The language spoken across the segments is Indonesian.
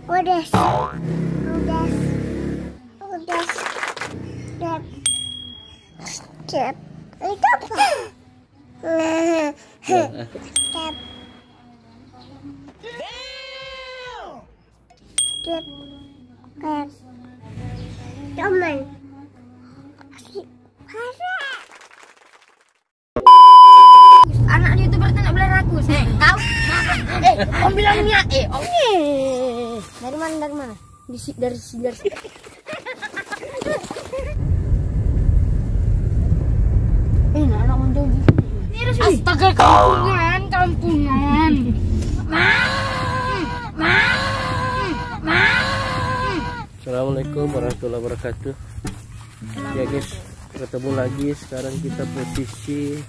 Udah. Step. Itu apa? Step. Teman. Anak YouTuber itu nak beli aku. Kau. Om bilangnya om. Dari mana? Dari sini. Anak mondong. Astaga, kampungan. Assalamualaikum warahmatullahi wabarakatuh. Ya guys, ketemu lagi. Sekarang kita posisi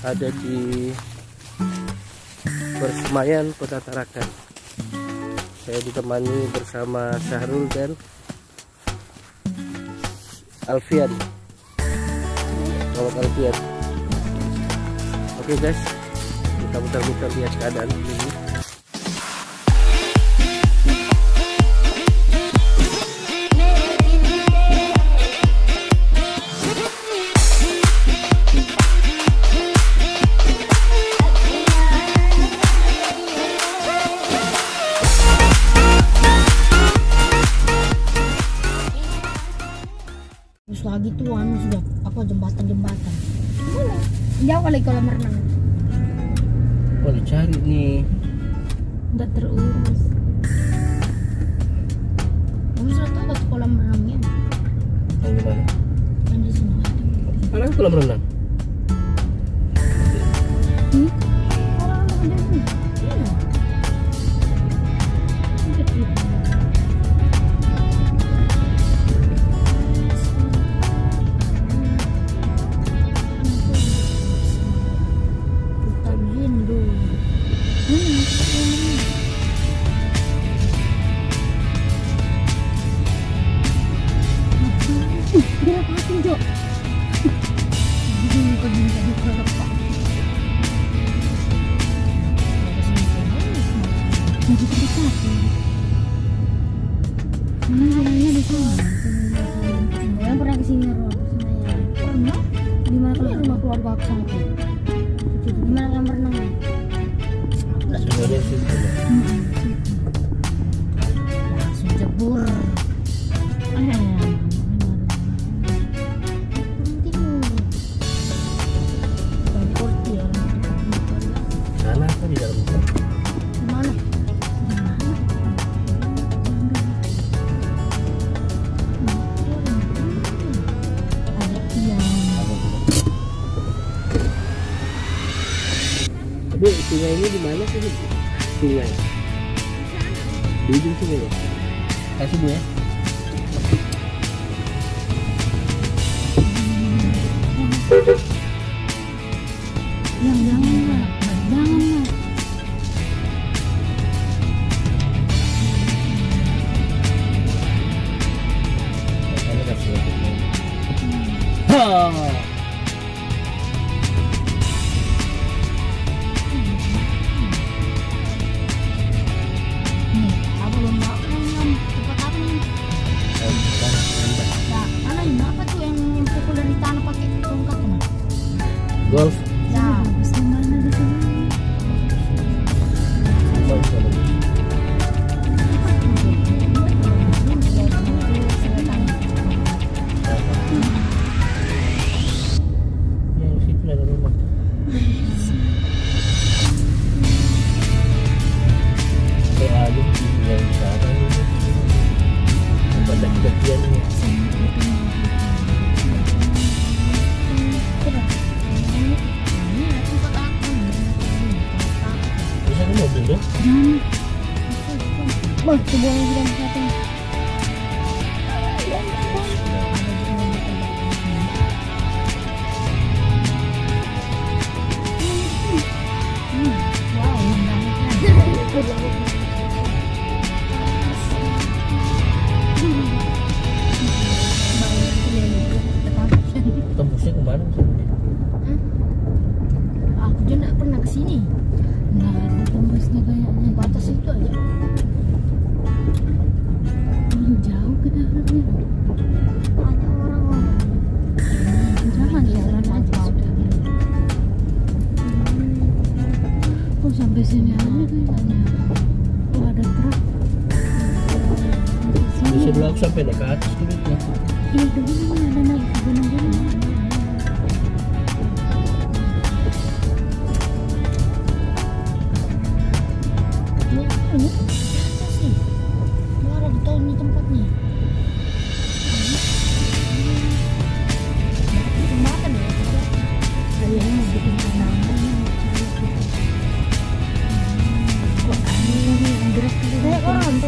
ada di Persemayan Kota Tarakan. Saya ditemani bersama Syahrul dan Alfian. Selamat Alfian. Oke guys, kita muter-muter lihat keadaan ini. Terus lagi tuh sudah apa jembatan. Jauh kali kolam renang. Oh dicari nih. Udah terurus. Kamu sudah tahu buat kolam renangnya? Yang di mana? Yang di sini. Mana kolam renang? Kolam renang ini. Iya. Yang pernah kesini pernah? Di mana kalau rumah keluarga aku sama aku? Di mana kolam renangnya? Sebenarnya sih. Langsung jebur. Sana apa di dalam? Mana? Tapi sungai ini di mana sih? Sungai. Di ujung sungai ya? Kasih Bu ya. Jangan lah. Ini kasih ya. Ha. Golf. Ya, mana di sini? Yang situ ada rumah. Aduh, yang sana ini. Pada kejadian ini. Bisa kan mobil dong? Bang, sebuah yang bilang satu. Tembusnya kemana? Aku juga nggak pernah kesini. Nggak ada tembusnya kayaknya. Batas itu aja. Sebelum aku sampai naik ke atas dulu tuh. Iya, dulu ada naik ke gunung-gunung. Ini apa sih? Lu ada di tahun ini tempatnya. Jembatan ya? Kayaknya mau bikin tanaman. Kok aneh ini yang gerak kali. Kayak orang.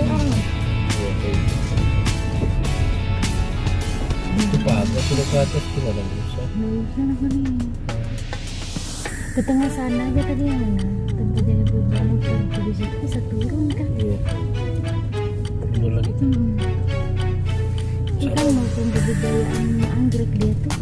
Itu pagar sudah ke atas tuh nggak ada bisa. Nah, sana nih. Ke tengah sana aja tadi yang mana? Tempat yang ibu bilang di situ bisa turun kan? Iya. Mundur lagi. Ini kan mau pembudidayaan anggrek dia tuh.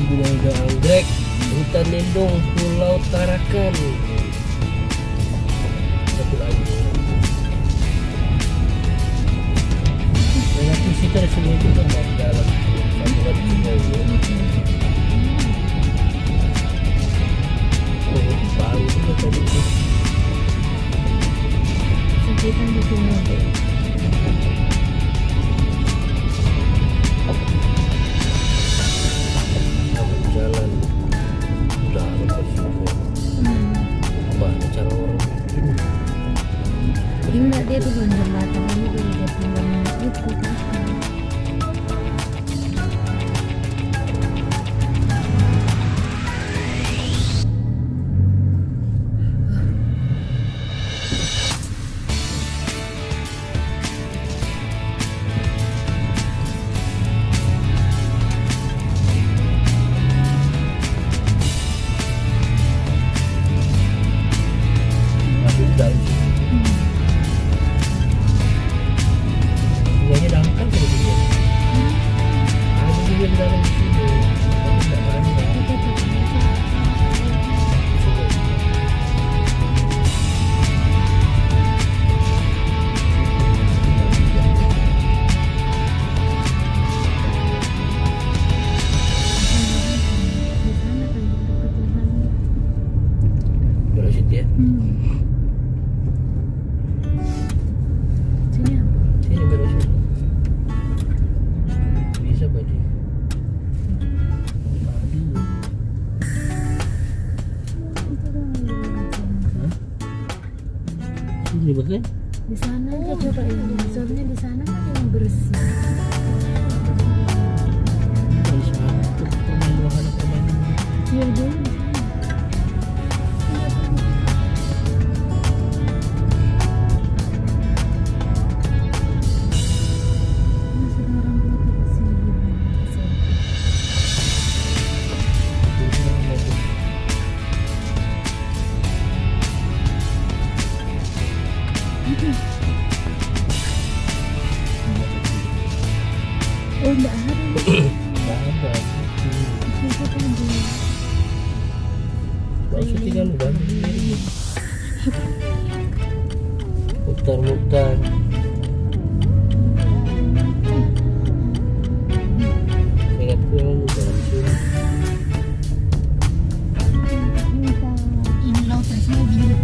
Gunung Anggrek, hutan lindung Pulau Tarakan. Satu lagi. Relatif sih dari sini itu kan masih dalam. Satu lagi sungai ini. Oh, baru itu tadi. Sekitar di sini. Jalan udah lepas semua. Banyak cara orang bikin. Enggak, dia tuh bukan jembatan ini dari dia tinggal itu kan. Sungainya dangkal kalau dia. Ada juga di dalam sini. Tapi tidak ada. Belok situ ya. Sini apa? Sini belok situ. Bisa baju. Sini bukan? Di sana aja coba ini. Soalnya di sana kan yang bersih. Bisa permain wahana permainan. Iya dulu di sana. Masih ada orang tua di sini. Oh, enggak ada. Tidak ada. Itu kan dia. Masih tinggal udah. Mutar-mutar. Ingatku yang dalam sini. Ini laut rasanya biru.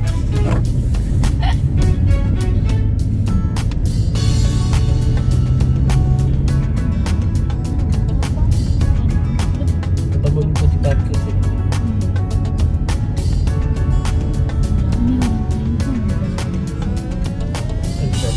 Tempat mengikuti parkir sih. Ini orang kampung. Kan bisa.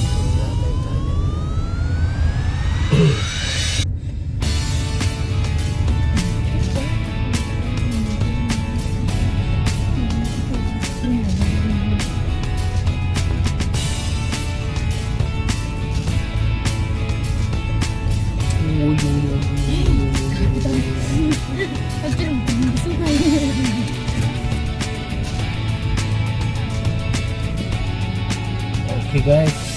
Oke guys.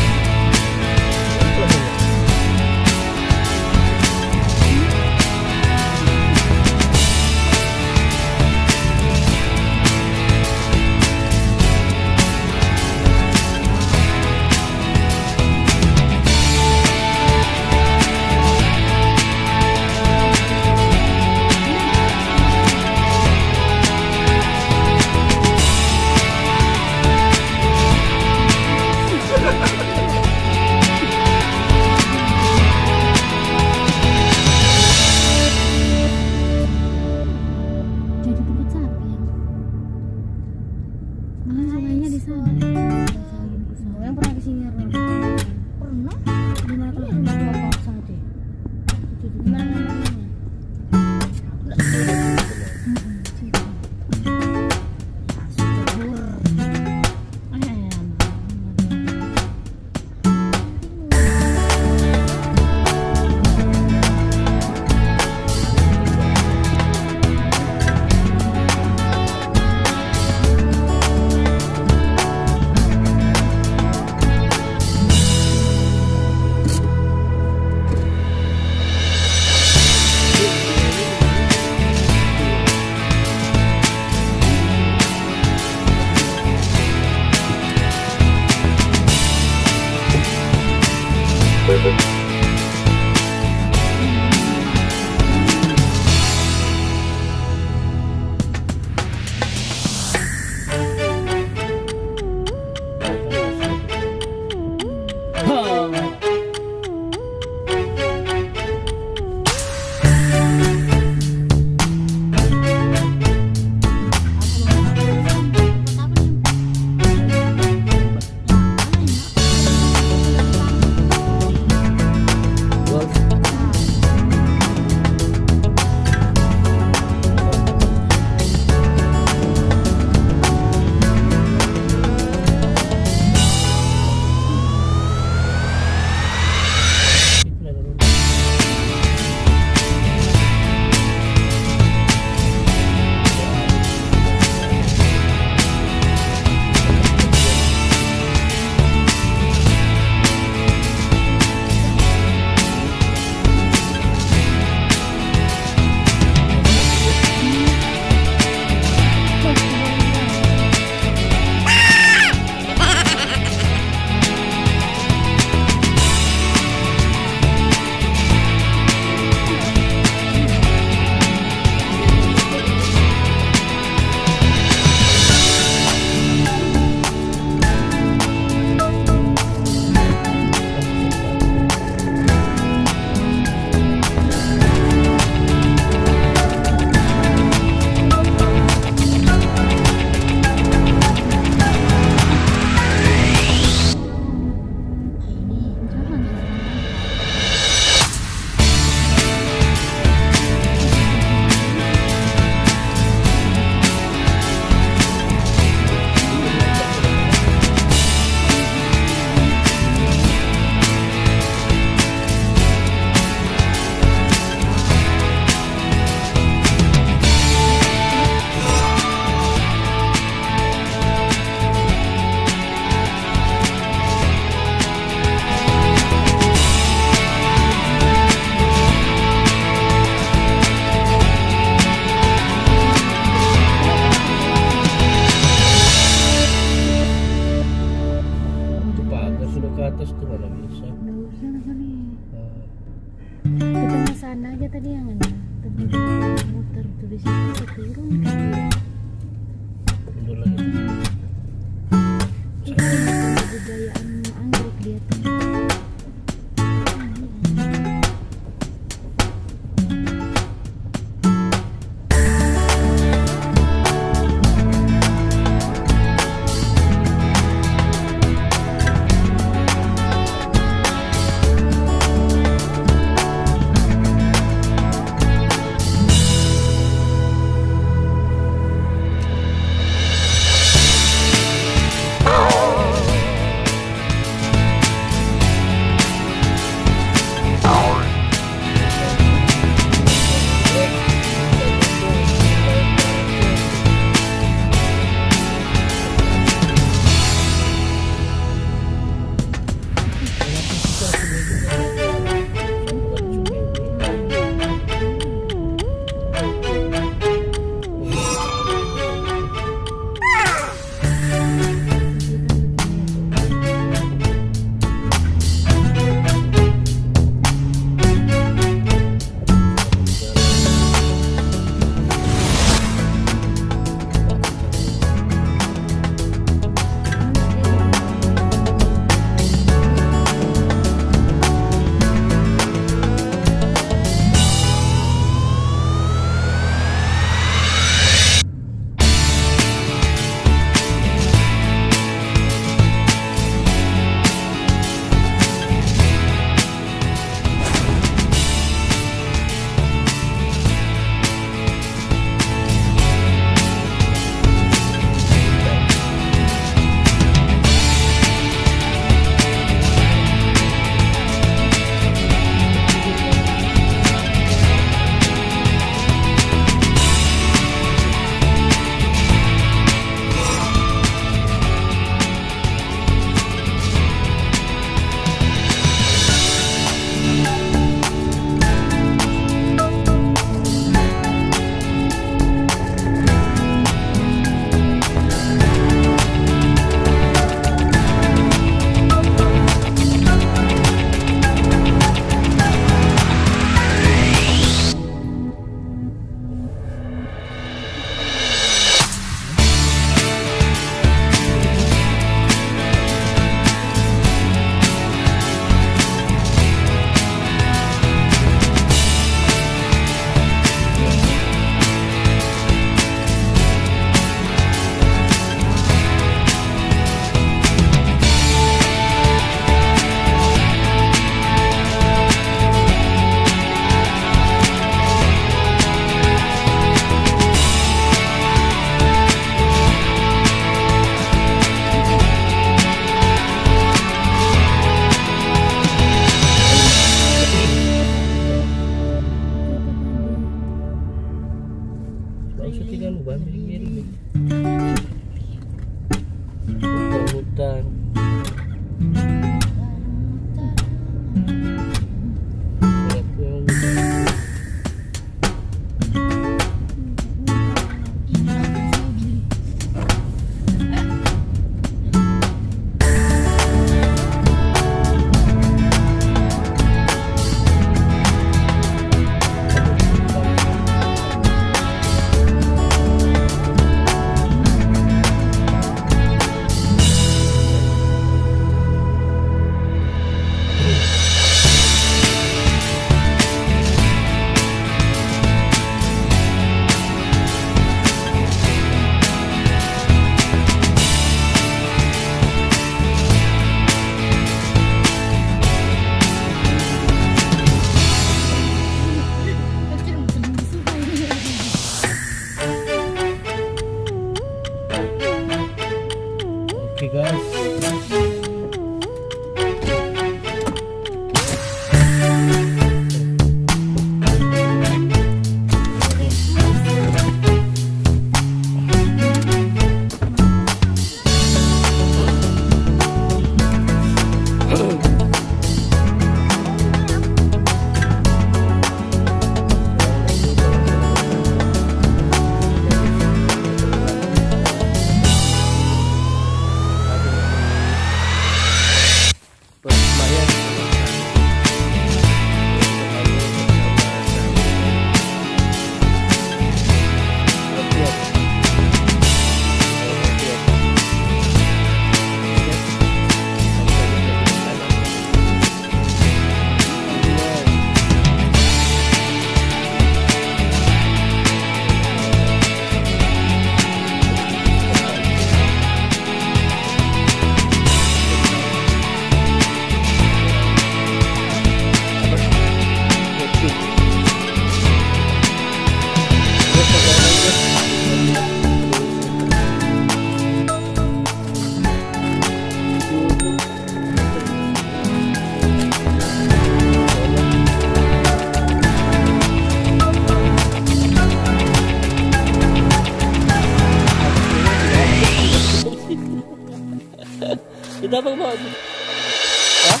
Kita apa mau? Hah?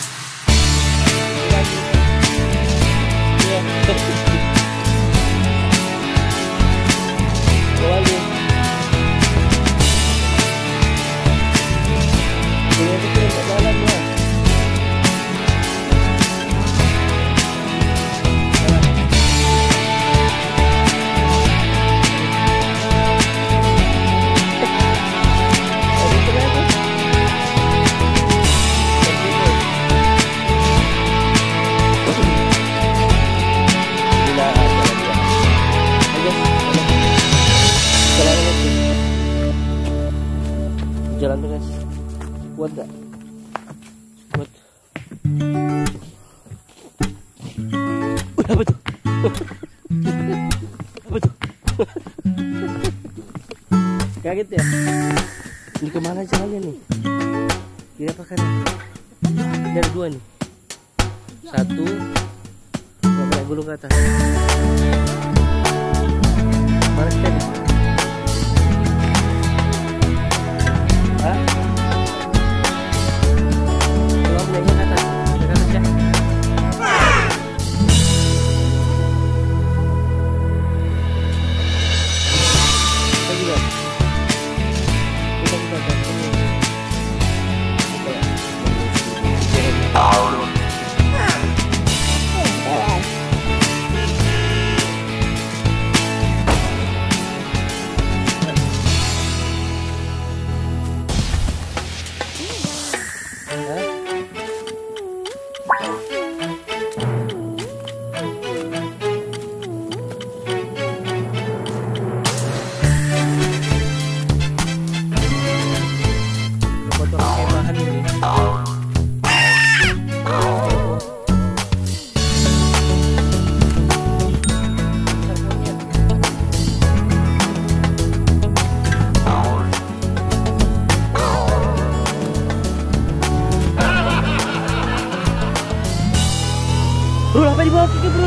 Iya. Lagi. Ini kita ke dalam ya. Jalan tuh guys, kuat gak? Kuat. Apa tuh? Apa tuh? Kaget ya? Ini kemana jalannya nih? Kiri apa kanan? Ini ada dua nih. Satu, nggak naik gulung ke atas. Mana kita nih? Hah? Coba naiknya ke atas. Ke atas ya. Kita juga. Kita atas. Bro, apa dibawa ke bro?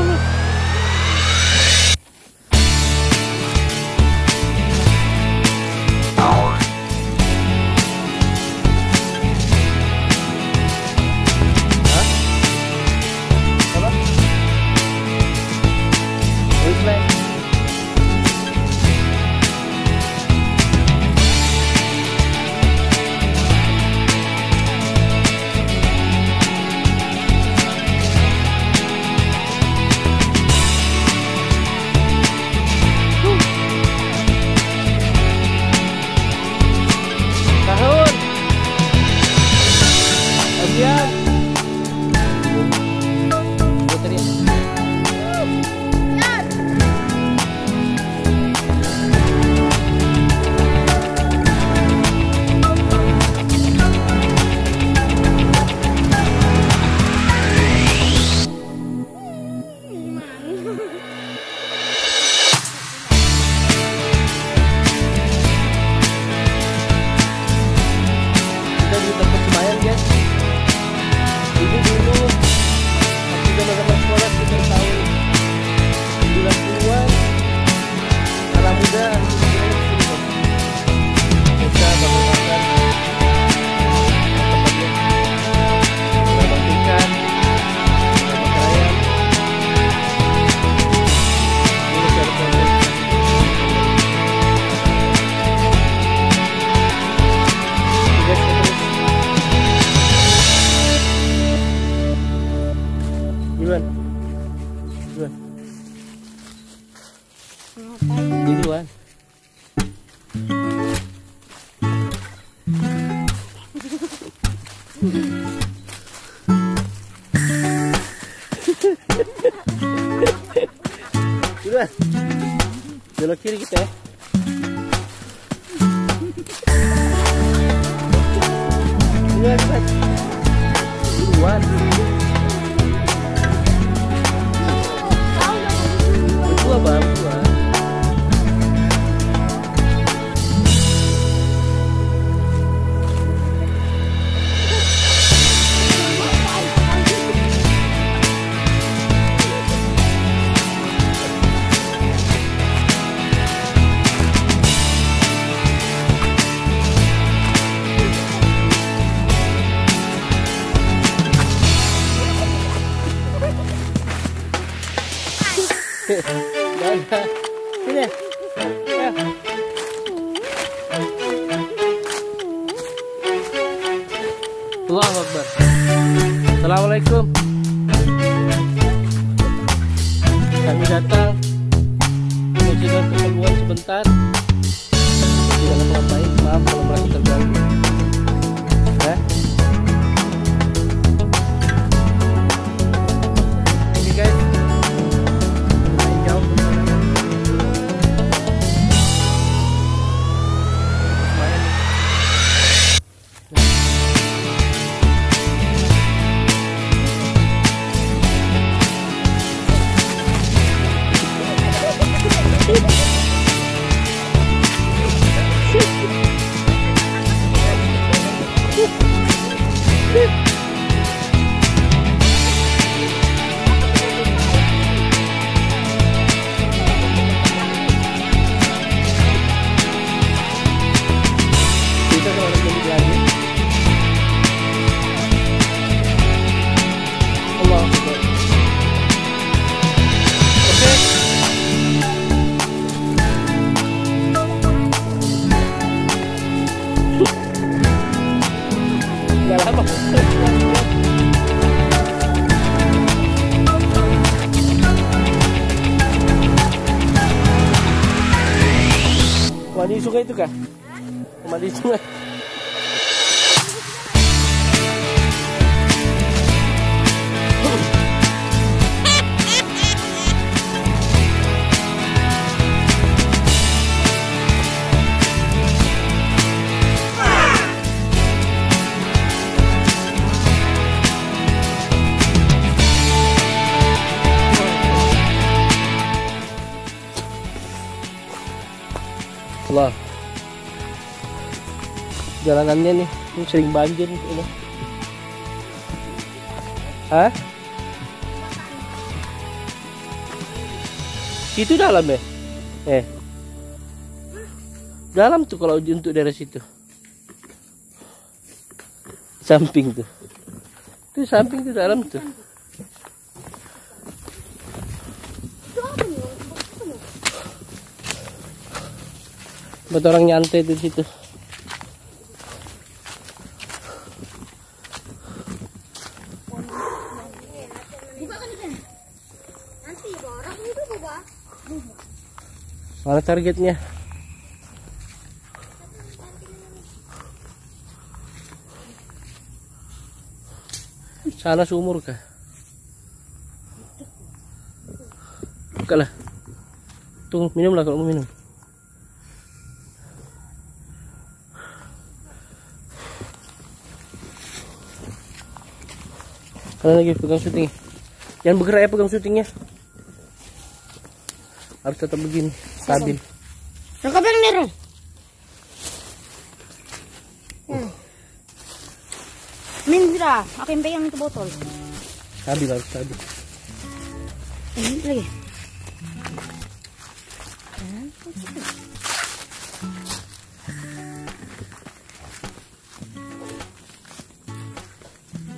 Hah? Apa? Reflex. Duluan. Duluan. Belok kiri kita ya. Duluan, cepat. Duluan. Berdua bang, berdua. Ada. Sini. Ya. Allahu Akbar. Assalamualaikum. Kami datang mencoba keperluan sebentar. Tidak apa-apa, maaf kalau merasa terganggu. Ya. Ini guys. Lumayan jauh perjalanan. Lumayan. Kita kalau ada lebih lagi. Allah Akbar. Oke. Nggak lama. Mandi sungai itu kah? Mandi sungai. Allah. Jalanannya nih, ini sering banjir ini. Hah? Itu dalam ya? Dalam tuh kalau untuk daerah situ. Samping tuh. Itu samping tuh dalam tuh. Buat orang nyantai di situ. Mana targetnya? Sana sumur kah? Bukalah. Tunggu, minumlah kalau mau minum. Kalian lagi pegang syuting. Jangan bergerak ya pegang syutingnya. Harus tetap begini, stabil. Rangkap yang nerong. Mindra, aku yang pegang itu botol. Stabil, harus stabil. Ini lagi.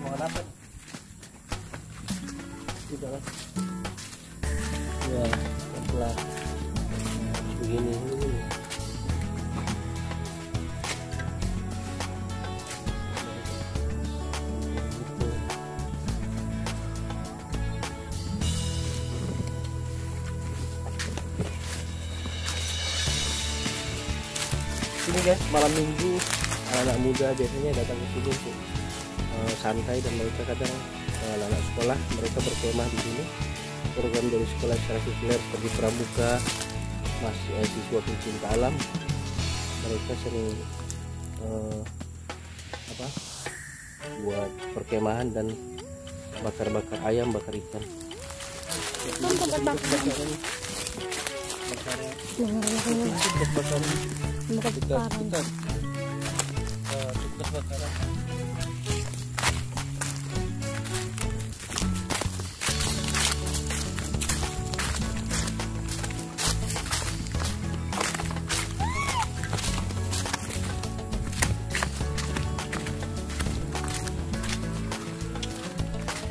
Mau apa? Tidak lah. Ya, pelan. Begini. Ini guys, malam minggu anak muda biasanya datang ke sini untuk santai, dan mereka kadang anak-anak sekolah mereka berkemah di sini. Program dari sekolah secara sekuler seperti pramuka, siswa pencinta alam, mereka sering buat perkemahan dan bakar-bakar ayam, bakar ikan.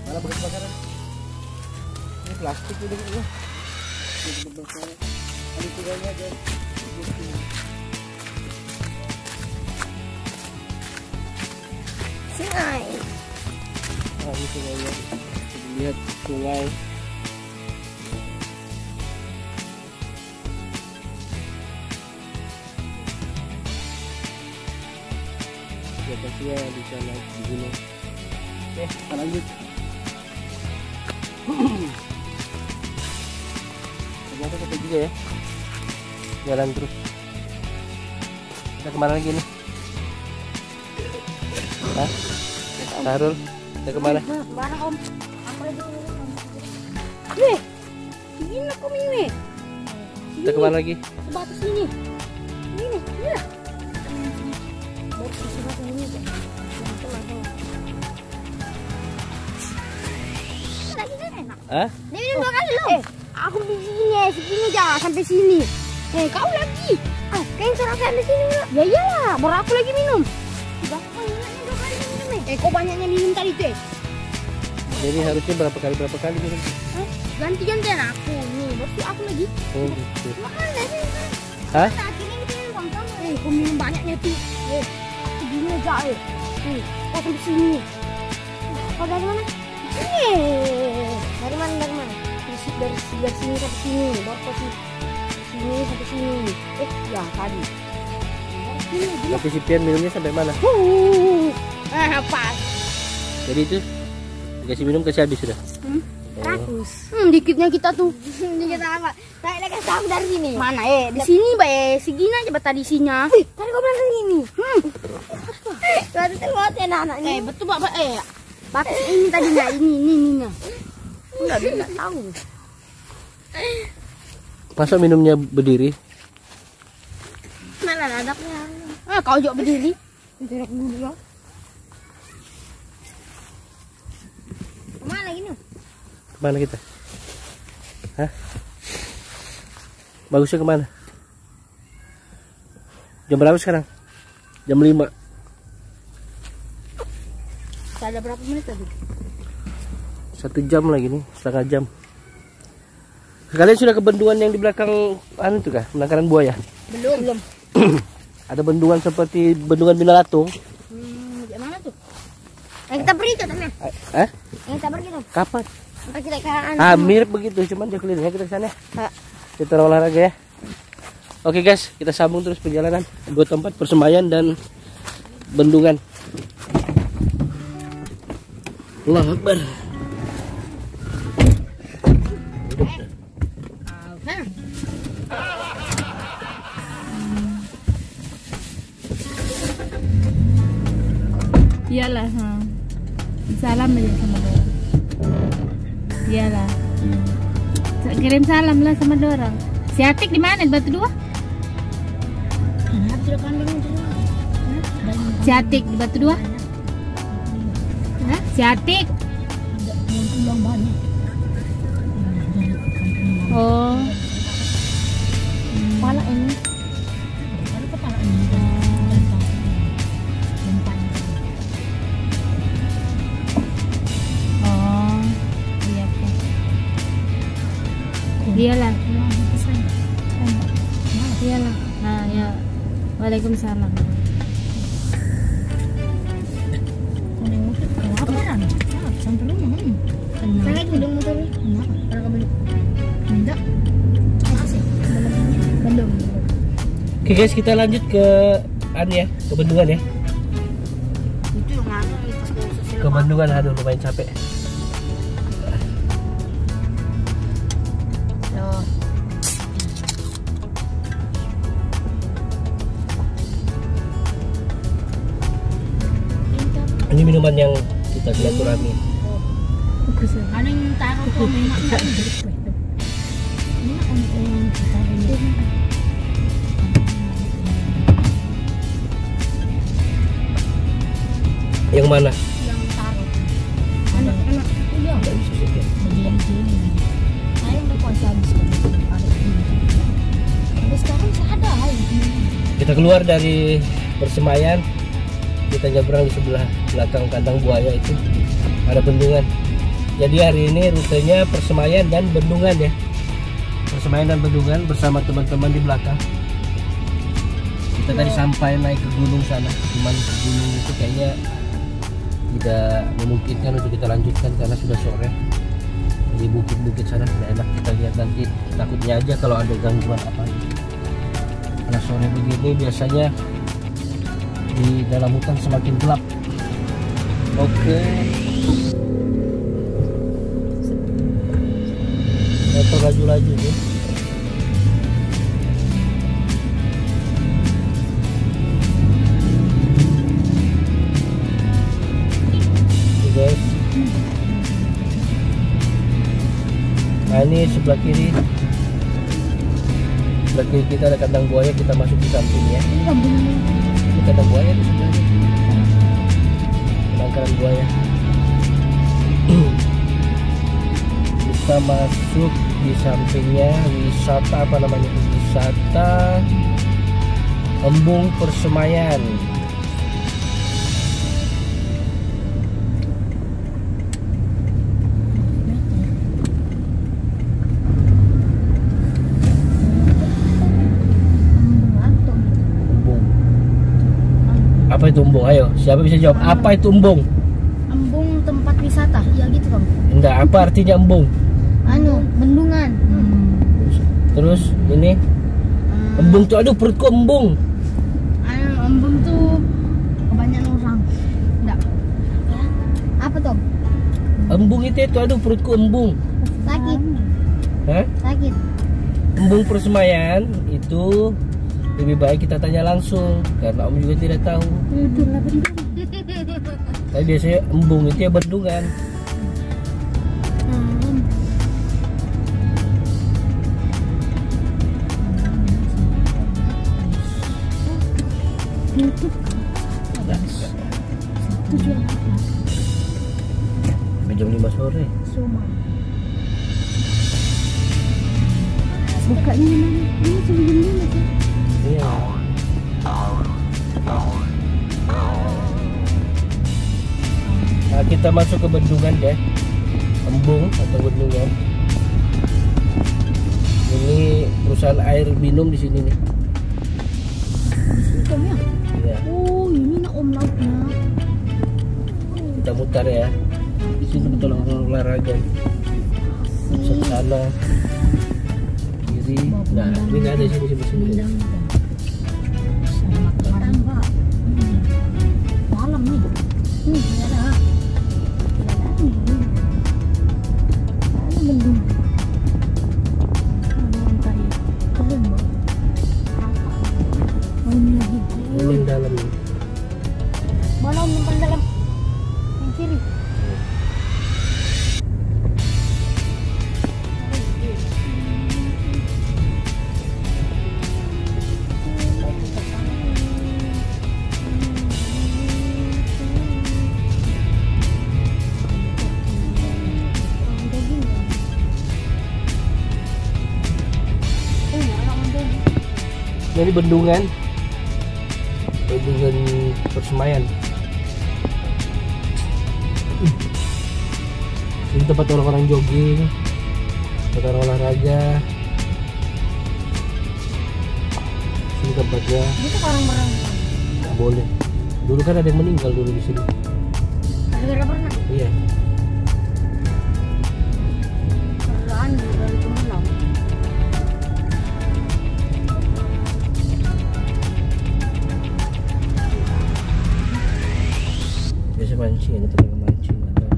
Mana bekas bakaran? Ini plastik ini. Ada sungainya guys. Sungai. Ini sungainya. Lihat sungai. Lokasinya di sana di gunung. Oke, kita lanjut. Ternyata capek juga ya. Jalan terus. Kita kemana lagi nih? Hah? Sarul, kita kemana? Mana Om? Aku lagi. Weh, ini aku ini. Kita kemana lagi? Sebatas ini. Ini, ya. Sebatas ini. Lagi kan enak. Hah? Dia minum 2 kali loh. Aku di sini, segini aja sampai sini. Kau lagi. Kayaknya suruh sampai sini loh. Ya iyalah, baru aku lagi minum. Kok banyaknya minum tadi tuh? Jadi harusnya berapa kali minum? Ganti-gantian aku nih, berarti aku lagi. Oh gitu. Makanya sih. Hah? Akhirnya kita minum sama-sama. Kau minum banyaknya tuh. Segini aja kau sampai sini. Kau dari mana? Sini. Dari mana? Dari sebelah sini sampai sini, baru kau sini sampai sini. Ya tadi. Tapi si Pian minumnya sampai mana? Pas. Jadi itu dikasih minum kasih habis sudah. 100. Dikitnya kita tuh. Dikit apa? Saya lagi tahu dari sini. Mana di sini segini aja tadi isinya. Tadi kau bilang dari sini. Berarti terbuat ya anaknya. Betul Bapak Bapak ini tadinya ini. Enggak tahu. Masa minumnya berdiri? Mana ladaknya? Kau juga berdiri. Tidak dulu ya. Kemana lagi nih? Kemana kita? Hah? Bagusnya kemana? Jam berapa sekarang? Jam 5. Ada berapa menit tadi? 1 jam lagi nih, setengah jam. Kalian sudah ke bendungan yang di belakang anu itu kah? Penangkaran buaya? Belum. Ada bendungan seperti bendungan Minalatung. Di mana tuh? Yang kita pergi ke sana. Hah? Yang kita pergi tuh. Kapan? Sampai kita ke Mirip begitu, cuman dia kelilingnya kita ke sana. Kita olahraga ya. Oke guys, kita sambung terus perjalanan. 2 tempat persembayan dan bendungan. Allahu Akbar. Iyalah, salam aja sama orang. Iyalah, kirim salam lah sama orang. Si Atik di mana? Batu 2? Si Atik di Batu 2? Si Atik? Oh, kepala ini. Iyalah. Iyalah. Nah, ya. Waalaikumsalam. Sangat hidung motor. Enggak. Belum. Oke guys, kita lanjut ke ke bendungan ya. Itu yang mana? Ke bendungan, aduh lumayan capek. Ini minuman yang kita silaturahmi. Ada yang taruh tuh memang. Yang mana? Yang taruh. Anak-anak kuliah. Nggak bisa sih. Begini. Saya udah puasa habis. Tapi sekarang saya ada. Kita keluar dari persemaian, kita nyebrang di sebelah belakang kandang buaya itu ada bendungan. Jadi hari ini rutenya persemaian dan bendungan ya. Persemayan dan bendungan bersama teman-teman di belakang. Kita tadi sampai naik ke gunung sana, cuman ke gunung itu kayaknya tidak memungkinkan untuk kita lanjutkan karena sudah sore. Di bukit-bukit sana tidak enak kita lihat, nanti takutnya aja kalau ada gangguan apa gitu. Karena sore begini biasanya di dalam hutan semakin gelap. Oke. Atau laju-laju nih. Guys, nah ini sebelah kiri kita ada kandang buaya, kita masuk di sampingnya. Ini kandang buaya di sebelahnya, penangkaran buaya. Kita masuk di sampingnya wisata, apa namanya, wisata Embung Persemayan. Apa itu embung? Ayo, siapa bisa jawab? Apa itu embung? Embung tempat wisata, ya gitu Bang. Enggak, apa artinya embung? Bendungan. Terus ini embung tuh, aduh perutku embung. Embung tuh kebanyakan orang. Enggak. Apa Tom? Embung itu aduh perutku embung. Sakit. Hah? Sakit. Embung Persemayan itu lebih baik kita tanya langsung karena Om juga tidak tahu. Itulah bendungan. Tapi biasanya embung itu ya bendungan. Sampai jam 5 sore. Bukanya di mana? Ini sebelumnya masih. Iya. Nah, kita masuk ke bendungan deh, embung atau bendungan. Ini perusahaan air minum di sini nih. Tom ya? Iya. Oh, ini nak Om lautnya. Kita mutar ya. Di sini betul orang olahraga. Masuk ke sana. Kiri. Nah, ini nggak ada di sini sebelah sini. Tambah. Malam nih. Ada. Ada bendung. Ini yang dalam nih. Mana Om yang dalam? Yang kiri. Ini bendungan Persemayan. Ini tempat orang-orang jogging, tempat orang olahraga. Ini tempatnya Itu orang-orang. nggak boleh. Dulu kan ada yang meninggal dulu di sini. Gara-gara pernah. Iya. Kerjaan dari Kemenang. Biasa mancing, ada tenaga mancing ada.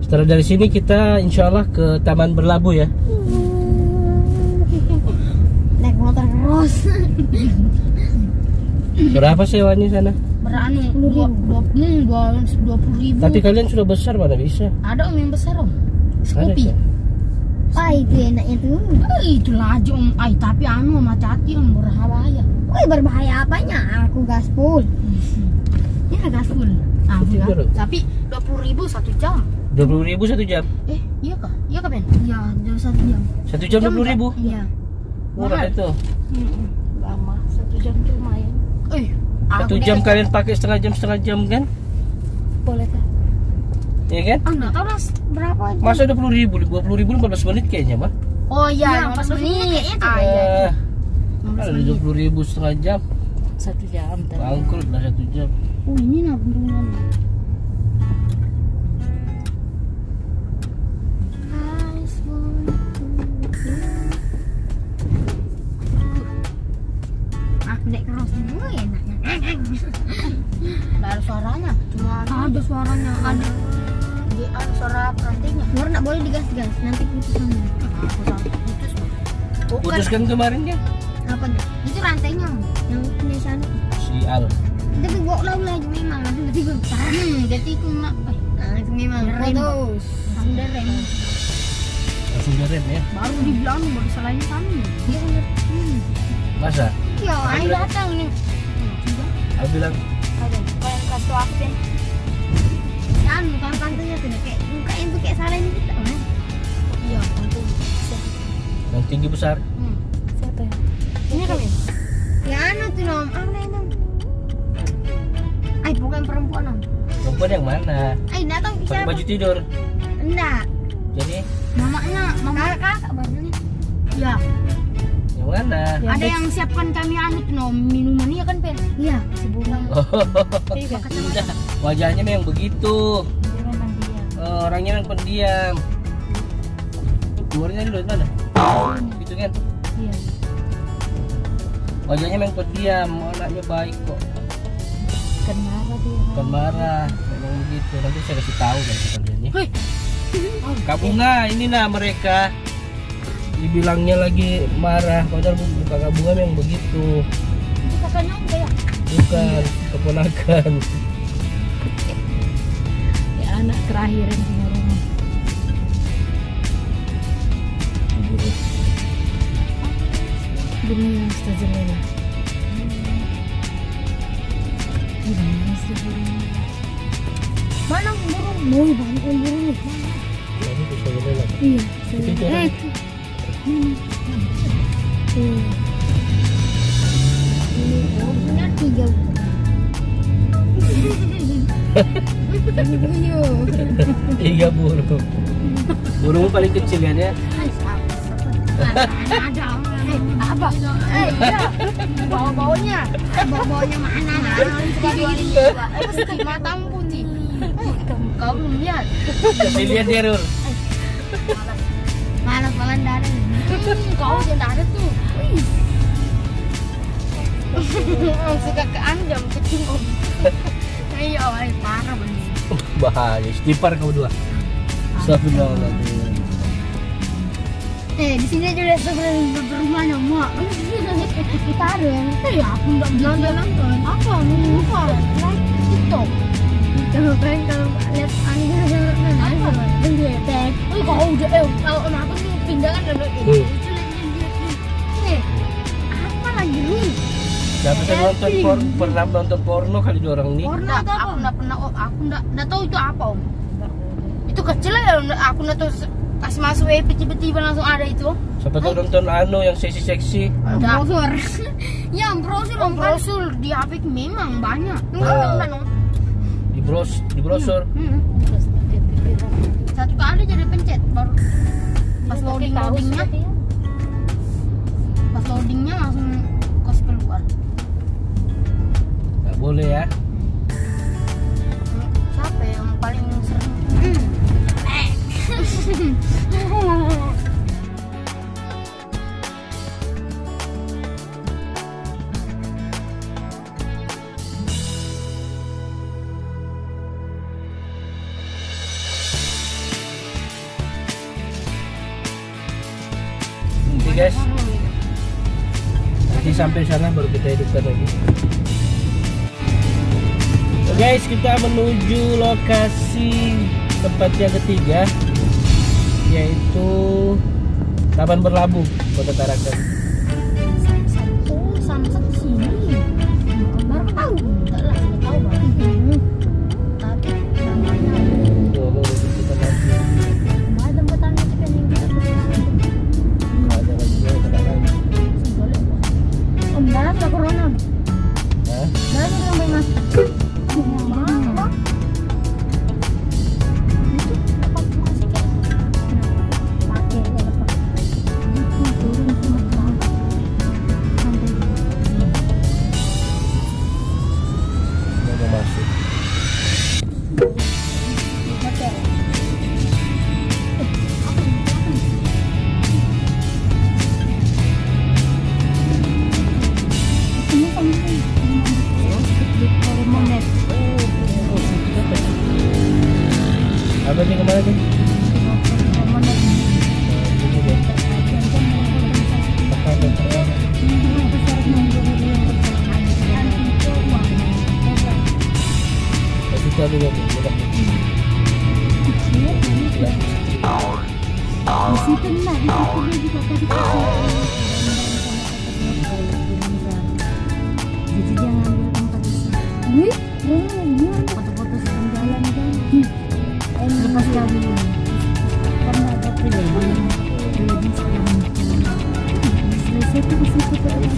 Setelah dari sini kita insya Allah ke Taman Berlabuh ya. Naik motor terus. Berapa sewanya sana? Berani 20.000. Tapi kalian sudah besar, mana bisa? Ada om yang besar om. Ada, Scoopy. Cak? Wah itu enaknya tuh. Itu lagi om. Tapi anu hati-hati om, berbahaya. Wih berbahaya apanya? Aku gaspol. Ya gaspol. Ah, Itu enggak. juga. Tapi 20.000 1 jam. 20.000 1 jam. Iya kah? Iya kah Ben? Iya, jam 1 jam. 1 jam 20.000. Iya. Murah itu. Lama 1 jam tuh lumayan. 1 jam kalian pakai setengah jam kan? Boleh kan? Iya kan? Enggak tahu mas berapa. Masa 20.000, 20.000 15 menit kayaknya mah. Oh iya, 15 menit. Iya. Ada 20.000 setengah jam. 1 jam tadi. Bangkrut lah 1 jam. Ini nabungan. Naik cross dulu enaknya. Nggak ada suaranya, cuma Ada suaranya, ada. ada suara rantingnya. Luar nggak boleh digas-gas, nanti putus sama. Aku sampai putus. Bukan, Putuskan kemarin kan? Apa tuh? itu rantainya. Yang punya sana. Si Al. Tapi bawa lalu lagi memang nanti tiba Jadi aku nak Nah itu memang Rem. putus. langsung derem. Langsung direm ya. Baru dibilang mau disalahin kami. Dia bener. Masa? Iya, Ayo ayo datang nih. Al bilang Kalian kasih tau aku Ben. kan bukan tantenya tuh kayak mukanya tuh kayak salahin kita kan. Iya, tentu. yang tinggi besar. Siapa ya? Ini kan Ben? Ya anu tuh nom, apa nom? Ay bukan perempuan nom. Perempuan yang mana? Ay datang Pakai siapa? baju tidur. Enggak. Jadi Mamanya, mama. Kakak bajunya. Iya. yang mana? Ada yang siapkan kami anu tuh nom minuman iya kan Ben? Iya. Sebulan. Udah, wajahnya memang begitu. Orangnya yang pendiam. Keluarnya dari mana? Gitu kan? Iya. Wajahnya memang pendiam, anaknya baik kok. Kenapa dia? Bukan marah, memang begitu. Nanti saya kasih tahu dari kalian. Hei. Kabunga, ini nah mereka. Dibilangnya lagi marah, padahal bukan kabunga memang begitu. Itu kakaknya om kayak. Bukan keponakan. Ya anak terakhir yang punya rumah. Dunia Astagfirullah. Mana burung? Mau banyak burung. Tadi bisa jalan. Iya. Itu jalan. Punya 3 burung. Iya. 3 burung. Burung paling kecil kan ya? Ada apa? Bau-baunya. Bau-baunya mana? Pasti matamu putih. Kau belum lihat. Dilihat dia Rul. Malas malan darah. Kau jangan ada tuh. Suka ke anjam kecil om. Iya, parah bener. Bahaya, istighfar kau dua. Astagfirullahaladzim. Di sini aja udah sebelum berumahnya mak. Taruh yang Aku nggak nonton. Apa? Lupa. TikTok. kalau kalian kalau lihat Apa? Benggetek. Kau udah kalau aku tuh pindah kan dulu. Nih, apa lagi lu? Siapa yang pernah nonton porno kali dia orang ini? Porno Nggak, atau apa? aku nggak pernah aku nggak tahu itu apa om. Itu kecil ya, aku nggak tahu pas masuk WP tiba-tiba langsung ada itu. Siapa tahu nonton anu yang seksi-seksi? Ada. Brosur. Ya, brosur Om brosur di HP memang banyak. Enggak, Di brosur. Satu kali jadi pencet baru pas loadingnya langsung kos keluar. Nggak boleh ya. Siapa yang paling sering? guys. Nanti sampai sana baru kita hidupkan lagi. So guys, kita menuju lokasi tempat yang ketiga, yaitu Taman Berlabuh, Kota Tarakan. Samsat di sini. Baru tahu. Enggak lah, sudah tahu Bang. Tapi namanya Tuh, kita masih ada tempat kita yang kita ada lagi kendaraan. Om Darat ke corona. Hah? Darat udah main mas. Apa nih kemana nih? Kita lihat Jadi dia ngambil tempat di sini. Foto-foto sebelum jalan kan. Lepas kali ini karena ada pribadi sekarang selesai tuh disitu terus.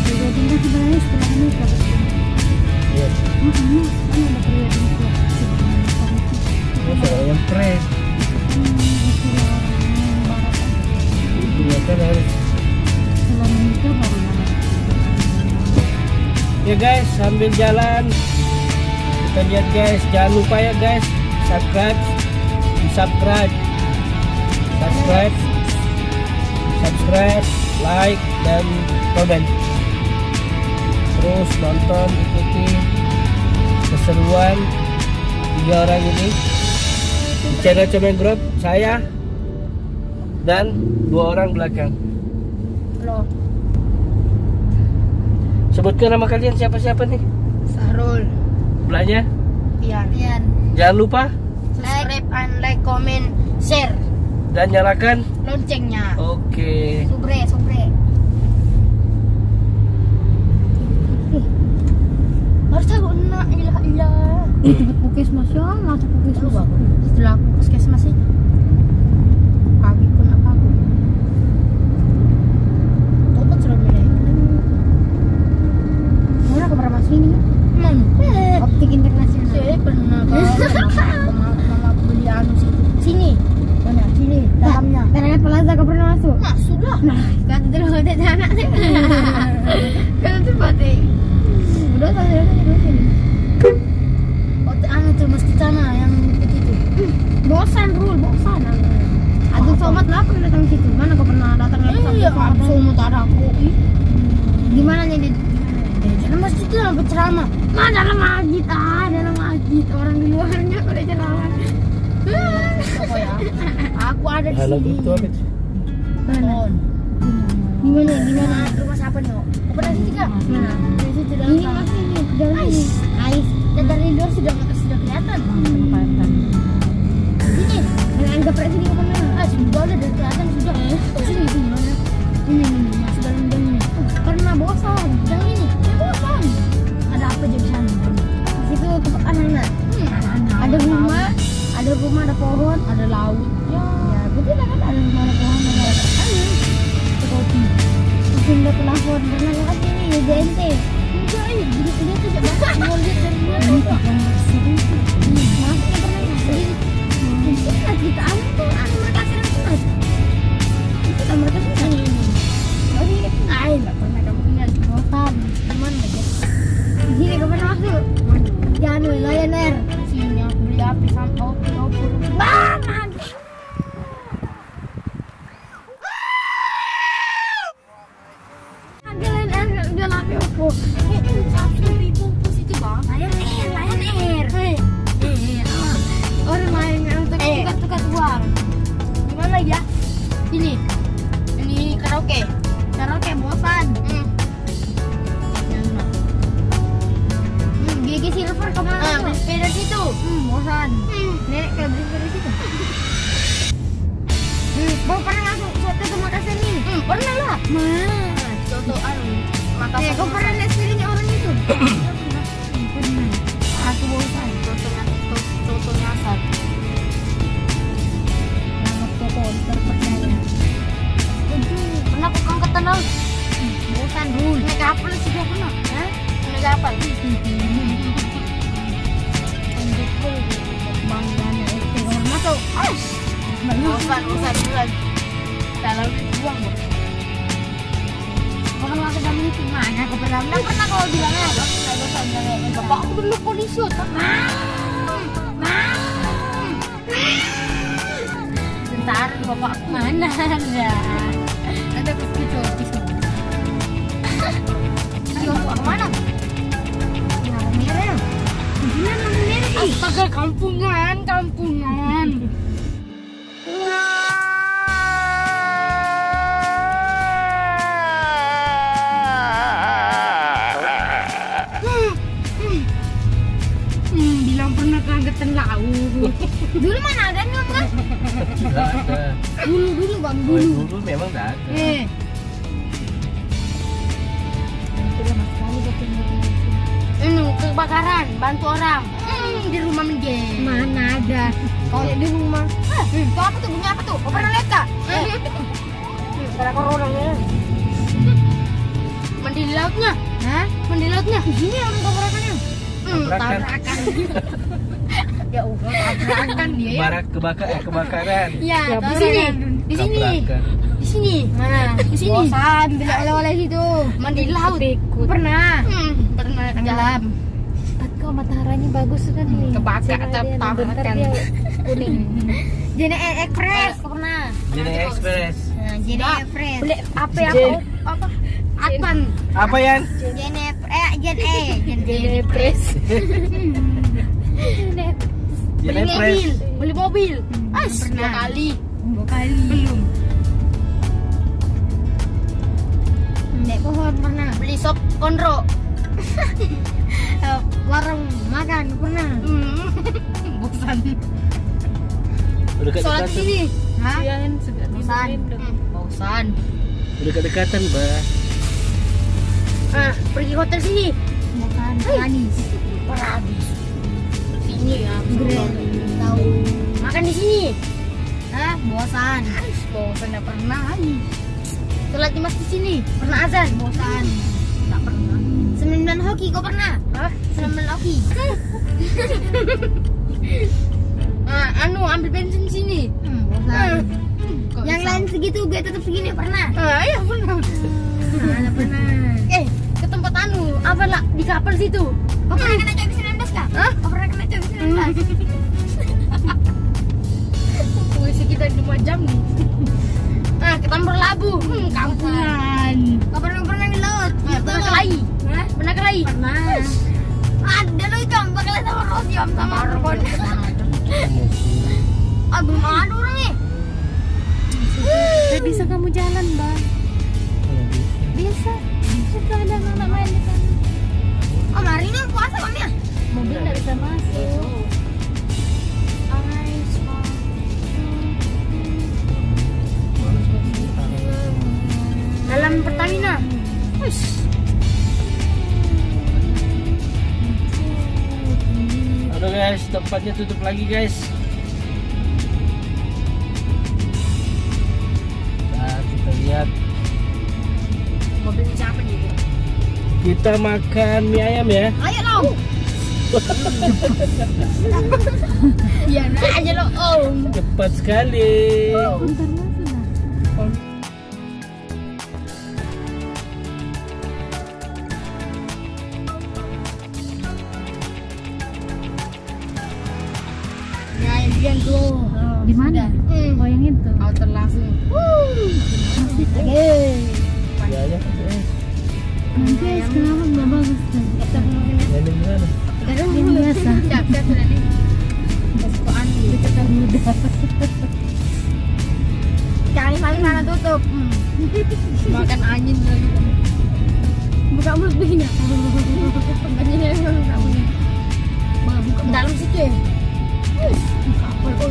Pribadinya sebenarnya setelah ini kalau ini ada pribadi yang pres. Ternyata harus. Setelah menikah baru Ya guys, sambil jalan kita lihat guys, jangan lupa ya guys, subscribe, like dan komen. Terus nonton, ikuti keseruan 3 orang ini di channel Comeng Group, saya dan 2 orang belakang. Halo. Sebutkan nama kalian siapa-siapa nih? Sarul. Belanya? Ian. Jangan lupa Subscribe and like, comment, share. dan nyalakan Loncengnya. Oke. Sobre. Harus tahu nak ilah. itu puskesmas ya, masuk puskesmas. Setelah aku puskesmas sih. Kaki pun apa aku. Tobat sudah beda. Mana ke pernah masuk ini? Optik internasional. Saya pernah mama beli anu situ. Sini. Mana? Sini. Dalamnya. Ternyata Plaza kau pernah masuk? Masuk lah. Kata terus ada anak sih. Kata tuh bate. Udah tadi sini. Hotel anu tuh mesti tanah yang begitu. Bosan Aduh sobat lah pernah datang situ. Mana kau pernah datang lagi? Iya, semua tak ada aku. Gimana nih di Dalam masjid itu yang berceramah. mana dalam masjid orang di luarnya kalau ceramah. Apa ya? Aku ada di Halo sini. gitu apa itu? Mana? Gimana? Rumah siapa nih? Kok pernah sini kak? Mana? Dari situ dalam Ini kamar. masih ini dalam ini. Ais. Dan dari luar sudah kelihatan. Tempatan. Sini. Yang anggap presiden kau pernah? Sudah ada dari kelihatan sudah. Sini gimana? Ini masuk dalam gang ini. Pernah bosan. Gang ini. Bosan. Ada apa aja di sana? Di situ tempat anak-anak. Anak-anak. Ada rumah, ada pohon, Ada laut. ya betul kan ada rumah, ada pohon, ada angin, ada kopi. Mungkin udah pelafon pernah lewat ini ya JNT. Enggak ini. Dia tuh jangan mau lihat dari luar. Ini Kak. yang serius. Masuknya pernah ngasih. Kita kita anu tuh anu mereka keren. Kita mereka tuh ini. Oh ini. Enggak pernah kamu lihat Bosan. gimana aja. Di sini kau pernah masuk? Jangan Lion Air. Sini aku beli api sampai opo. Banget. Lion Air jual api opo. Samsung Vivo beli dari situ. Bapak pernah masuk soto ke Makassar nih? Pernah lah. Mana? Soto Makassar. Kau pernah lihat feelingnya orang itu? Pernah. Aku bosan. Soto nyasar. Nama toko terpercaya. Pernah aku ke angkatan laut? Bosan dulu. Naik kapal juga pernah. Hah? Naik kapal. Banggaan itu masuk. Bosan. Dalam buang bos. Bukan waktu kamu itu mana? Aku pernah kau bilangnya. Bapak aku dulu polisi. Bentar, bapak mana ada? Ada pisau. Ayo aku mana? Ya merah. Ini namanya merah. Astaga, kampungan. Bilang pernah ke angkatan laut. Dulu mana ada nih enggak? Tidak ada. Dulu bang, Dulu memang tidak ada. Kebakaran, bantu orang. Di rumah Mingge. Mana ada? Kalau di rumah. Itu apa tuh? Bunyi apa tuh? Kau pernah lihat kak? Pada corona. Mandi di lautnya? Hah? Mandi di lautnya? Di sini orang tabrakannya. Tabrakan. Ya udah tabrakan dia. Kebakaran. Iya, di sini. Di sini. Di sini. Mana? Di sini. Bosan, beli oleh-oleh gitu. Mandi di laut. Pernah. Pernah ke dalam. Kau mataharinya bagus sekali. Kebakar tabrakan kuning. Jene Express pernah. Jene Express. Jene Express. Beli apa ya? Apa? Advan. Apa Yan? Jene Express. Jene Express. Beli mobil. Dua kali. Belum. Naik pohon pernah. Beli sop konro. Warung makan pernah. Bosan. Udah Sholat kedekatan. sini. Hah? Bosan. Bosan. Udah kedekatan, Mbak. Pergi hotel sini. Bukan manis. Paradis. Sini ya. Tahu. Makan di sini. Hah? Bosan. Bosan enggak pernah lagi. Sholat di masjid sini. Pernah azan? Bosan. Enggak pernah. Seminan hoki kau pernah? Hah? Seminan hoki. Ambil bensin sini. Bosan. Yang lain segitu gue tetap segini pernah? Iya pernah. Ada pernah. Ke tempat apa lah di kapal situ. Kau pernah kena COVID-19 kah? Hah? Kau pernah kena COVID-19? Tunggu sekitar 2 jam nih. Kita berlabuh. Kampungan. Kau pernah di laut? Pernah ke Lai? Pernah ke Lai? Pernah. Ada lu jam bakal sama Rosiam sama Arbon. Belum ada orang nih. Bisa kamu jalan, Bang? Bisa. Suka ada anak main di sana. Hari ini puasa Bang ya? Mobil nggak bisa masuk. Dalam Pertamina. Aduh guys, tempatnya tutup lagi guys. Nah, kita lihat. Mobil siapa nih? Kita makan mie ayam ya. Ayo lo. Iya, aja lo. Cepat sekali. Bentar lagi lah. Ya, yang tuh. Di mana? Oh, yang itu. Auto langsung. Ya ya. Nanti sekarang nggak bagus kan? Yang di mana? Yang biasa. Siap-siap sudah nih. Kesukaan deketan muda. Cari paling sana tutup. Makan angin lagi. Buka mulut begini. Begini buka mulut. Buka dalam situ ya. Kapal. Oh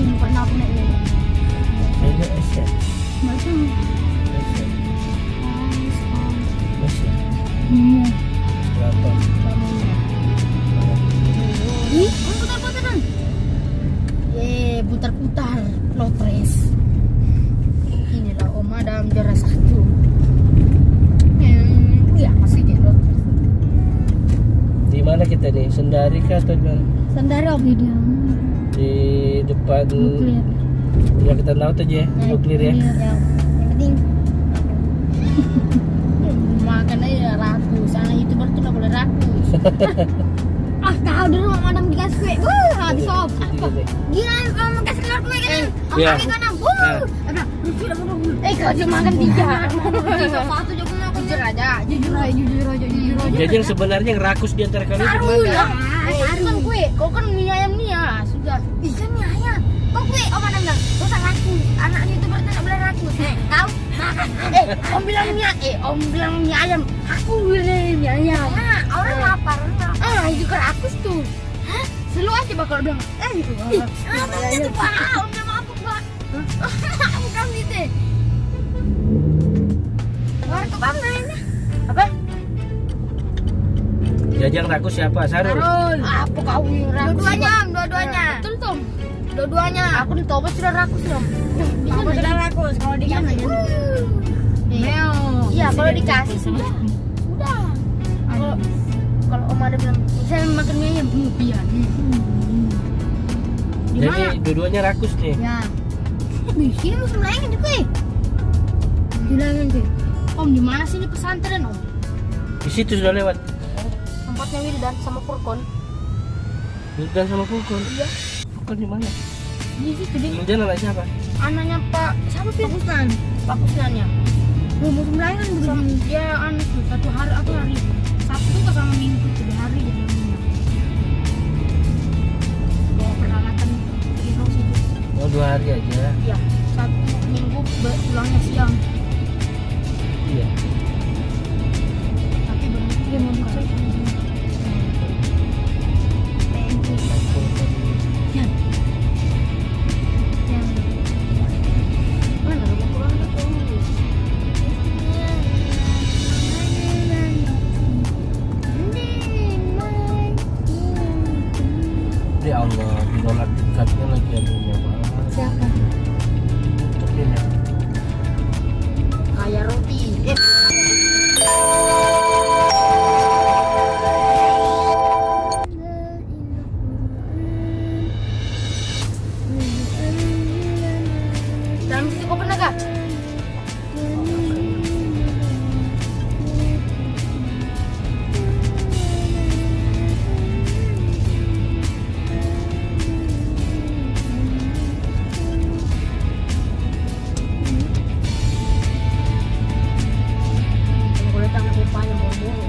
Sandari kah atau gimana? Sandari om. Di depan Nuklir. ya kita tahu tuh ya, nuklir ya. Yang penting makan aja rakus. Anak youtuber tuh nggak boleh rakus. Ah tahu dulu madam dikasih kue, habis op. Gila kamu kasih keluar kue kan? Iya. Makan kanan, kau cuma makan 3. Satu juga mau jujur aja. Jadi yang sebenarnya yang rakus di antara kalian Saru gimana? ya. Saru kan kue, kau kan mie ayam nih ya. Sudah. Ikan mie ayam. Kau kue, om mana bilang? Kau usah rakus. Anak youtuber tuh nggak boleh rakus. Kau makan. Om bilang mie ayam. Aku bilang mie ayam. Nah, orang lapar. Itu kan rakus tuh. Hah? Selalu aja bakal bilang. Namanya tuh pak. Om bilang apa pak? Bukan gitu. Warga paman. Apa? Jajang rakus siapa? Sarul. Apa kau yang rakus? Dua-duanya. Betul tuh. Dua-duanya. Aku di Toba sudah rakus dong. Aku sudah rakus. Kalau dikasih. Iya, kalau dikasih sudah. Udah. Kalau om ada bilang, saya makan mie ayam biar. Jadi dua-duanya rakus nih. Ya. Sini musim lain juga. Bilangin sih. Om di mana sih ini pesantren om? Di situ sudah lewat. Tempatnya Wildan sama Furkon. Wildan sama Furkon. Iya. Furkon di mana? Di situ deh. Wildan anak siapa? Anaknya Pak siapa sih? Pak Kusnan ya. Musim lain kan belum dia tuh 1 hari atau hari Sabtu ke sama Minggu 3 hari jadi minyak. Bawa peralatan di house itu. Oh 2 hari aja. Iya. 1 Minggu pulangnya siang. Iya. Tapi belum dia mau buka. Mana rumah keluarga tuh? Ya Allah, ditolak tiketnya lagi anunya Pak. Siapa? Tapi ya. Kayak roti. Dalam situ kau pernah gak? Boleh tangan pipa yang boro-boro.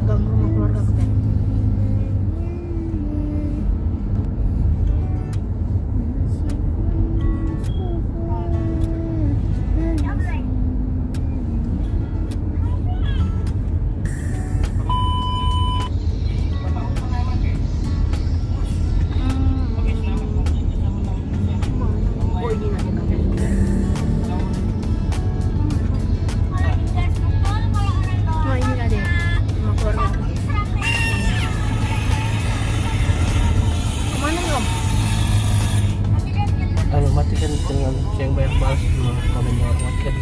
Ganggu rumah keluarga aku kan. Oh ini nanti pakai. Oh ini ada rumah keluarga aku. Kemana nih om? Anu matikan dengan yang banyak balas dulu komennya makan.